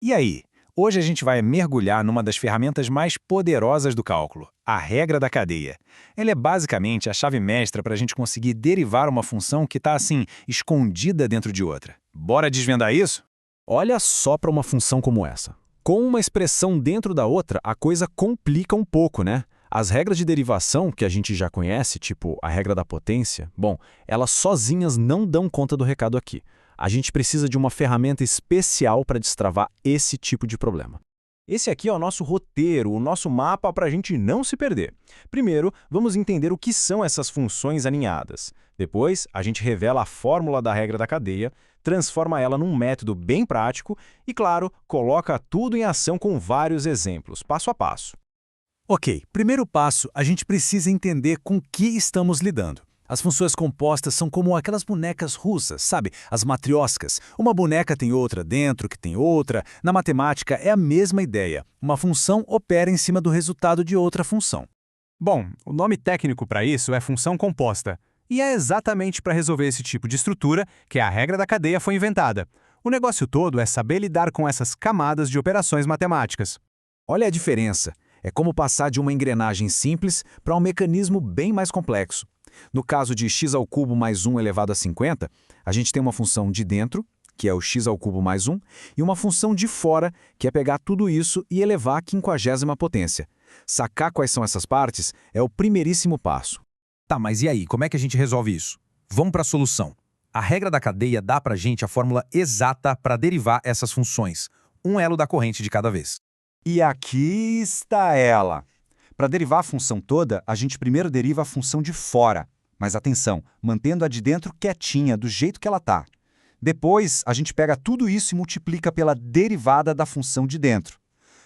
E aí? Hoje a gente vai mergulhar numa das ferramentas mais poderosas do cálculo, a regra da cadeia. Ela é basicamente a chave mestra para a gente conseguir derivar uma função que está, assim, escondida dentro de outra. Bora desvendar isso? Olha só para uma função como essa. Com uma expressão dentro da outra, a coisa complica um pouco, né? As regras de derivação, que a gente já conhece, tipo a regra da potência, bom, elas sozinhas não dão conta do recado aqui. A gente precisa de uma ferramenta especial para destravar esse tipo de problema. Esse aqui é o nosso roteiro, o nosso mapa para a gente não se perder. Primeiro, vamos entender o que são essas funções aninhadas. Depois, a gente revela a fórmula da regra da cadeia, transforma ela num método bem prático e, claro, coloca tudo em ação com vários exemplos, passo a passo. Ok, primeiro passo, a gente precisa entender com que estamos lidando. As funções compostas são como aquelas bonecas russas, sabe? As matrioscas. Uma boneca tem outra dentro, que tem outra. Na matemática é a mesma ideia. Uma função opera em cima do resultado de outra função. Bom, o nome técnico para isso é função composta. E é exatamente para resolver esse tipo de estrutura que a regra da cadeia foi inventada. O negócio todo é saber lidar com essas camadas de operações matemáticas. Olha a diferença. É como passar de uma engrenagem simples para um mecanismo bem mais complexo. No caso de x² mais 1 elevado a 50, a gente tem uma função de dentro, que é o x³ mais 1, e uma função de fora, que é pegar tudo isso e elevar a 50ª potência. Sacar quais são essas partes é o primeiríssimo passo. Tá, mas e aí, como é que a gente resolve isso? Vamos para a solução. A regra da cadeia dá para a gente a fórmula exata para derivar essas funções, um elo da corrente de cada vez. E aqui está ela. Para derivar a função toda, a gente primeiro deriva a função de fora. Mas atenção, mantendo a de dentro quietinha, do jeito que ela está. Depois, a gente pega tudo isso e multiplica pela derivada da função de dentro.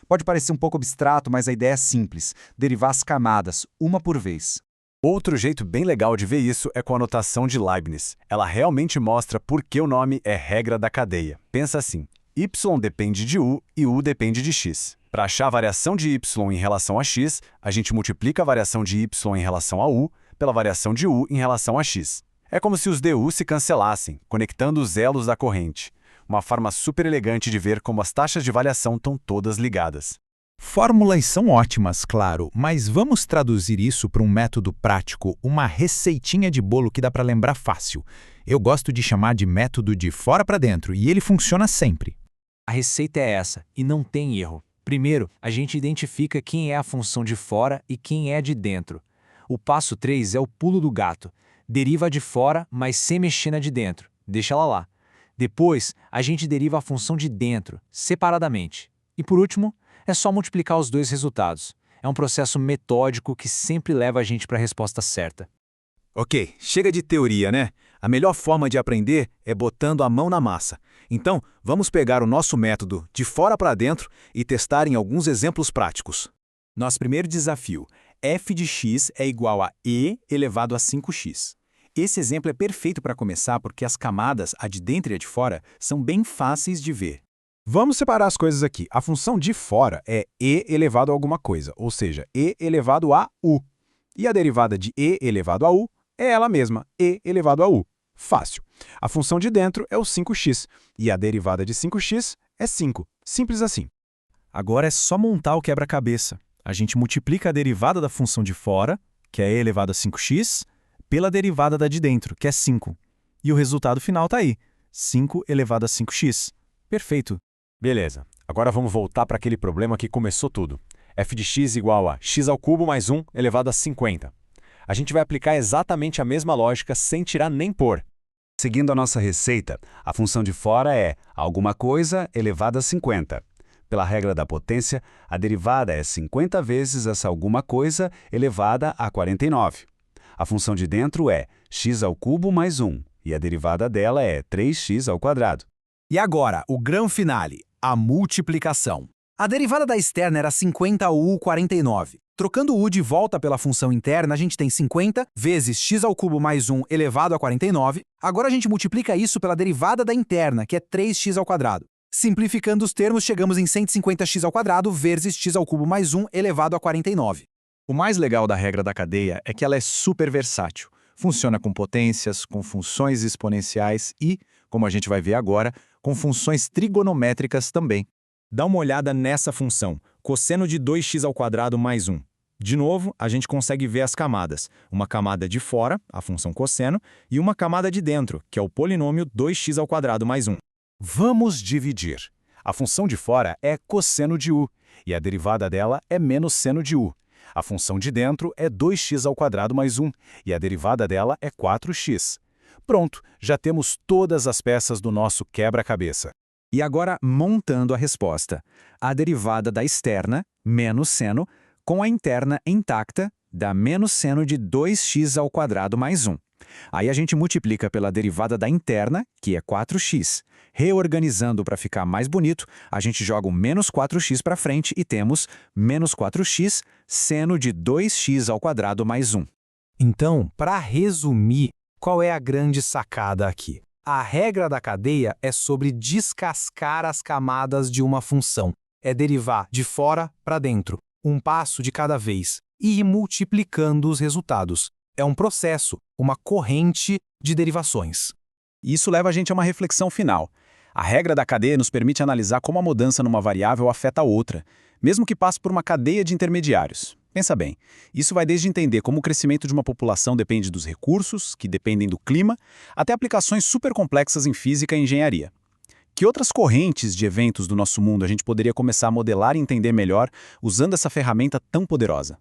Pode parecer um pouco abstrato, mas a ideia é simples. Derivar as camadas, uma por vez. Outro jeito bem legal de ver isso é com a notação de Leibniz. Ela realmente mostra por que o nome é regra da cadeia. Pensa assim, y depende de u e u depende de x. Para achar a variação de y em relação a x, a gente multiplica a variação de y em relação a u pela variação de u em relação a x. É como se os du se cancelassem, conectando os elos da corrente. Uma forma super elegante de ver como as taxas de variação estão todas ligadas. Fórmulas são ótimas, claro, mas vamos traduzir isso para um método prático, uma receitinha de bolo que dá para lembrar fácil. Eu gosto de chamar de método de fora para dentro e ele funciona sempre. A receita é essa, e não tem erro. Primeiro, a gente identifica quem é a função de fora e quem é de dentro. O passo 3 é o pulo do gato. Deriva a de fora, mas sem mexer na de dentro. Deixa ela lá. Depois, a gente deriva a função de dentro, separadamente. E por último, é só multiplicar os dois resultados. É um processo metódico que sempre leva a gente para a resposta certa. Ok, chega de teoria, né? A melhor forma de aprender é botando a mão na massa. Então, vamos pegar o nosso método de fora para dentro e testar em alguns exemplos práticos. Nosso primeiro desafio, f de x é igual a e elevado a 5x. Esse exemplo é perfeito para começar porque as camadas, a de dentro e a de fora, são bem fáceis de ver. Vamos separar as coisas aqui. A função de fora é e elevado a alguma coisa, ou seja, e elevado a u. E a derivada de e elevado a u é ela mesma, e elevado a u. Fácil. A função de dentro é o 5x, e a derivada de 5x é 5. Simples assim. Agora é só montar o quebra-cabeça. A gente multiplica a derivada da função de fora, que é e elevado a 5x, pela derivada da de dentro, que é 5. E o resultado final está aí, 5 elevado a 5x. Perfeito. Beleza. Agora vamos voltar para aquele problema que começou tudo. f de x igual a x³ mais 1 elevado a 50. A gente vai aplicar exatamente a mesma lógica sem tirar nem pôr. Seguindo a nossa receita, a função de fora é alguma coisa elevado a 50. Pela regra da potência, a derivada é 50 vezes essa alguma coisa elevada a 49. A função de dentro é x³ mais 1, e a derivada dela é 3x². E agora, o grão finale, a multiplicação. A derivada da externa era 50u49. Trocando u de volta pela função interna, a gente tem 50 vezes x³ mais 1 elevado a 49. Agora a gente multiplica isso pela derivada da interna, que é 3x². Simplificando os termos, chegamos em 150x² vezes x³ mais 1 elevado a 49. O mais legal da regra da cadeia é que ela é super versátil. Funciona com potências, com funções exponenciais e, como a gente vai ver agora, com funções trigonométricas também. Dá uma olhada nessa função, cosseno de 2x² mais 1. De novo, a gente consegue ver as camadas. Uma camada de fora, a função cosseno, e uma camada de dentro, que é o polinômio 2x² mais 1. Vamos dividir. A função de fora é cosseno de u, e a derivada dela é menos seno de u. A função de dentro é 2x² mais 1, e a derivada dela é 4x. Pronto, já temos todas as peças do nosso quebra-cabeça. E agora, montando a resposta. A derivada da externa, menos seno, com a interna intacta, dá menos seno de 2x² mais 1. Aí a gente multiplica pela derivada da interna, que é 4x. Reorganizando para ficar mais bonito, a gente joga o menos 4x para frente e temos menos 4x seno de 2x² mais 1. Então, para resumir, qual é a grande sacada aqui? A regra da cadeia é sobre descascar as camadas de uma função. É derivar de fora para dentro, um passo de cada vez, e ir multiplicando os resultados. É um processo, uma corrente de derivações. Isso leva a gente a uma reflexão final. A regra da cadeia nos permite analisar como a mudança numa variável afeta a outra, mesmo que passe por uma cadeia de intermediários. Pensa bem, isso vai desde entender como o crescimento de uma população depende dos recursos, que dependem do clima, até aplicações super complexas em física e engenharia. Que outras correntes de eventos do nosso mundo a gente poderia começar a modelar e entender melhor usando essa ferramenta tão poderosa?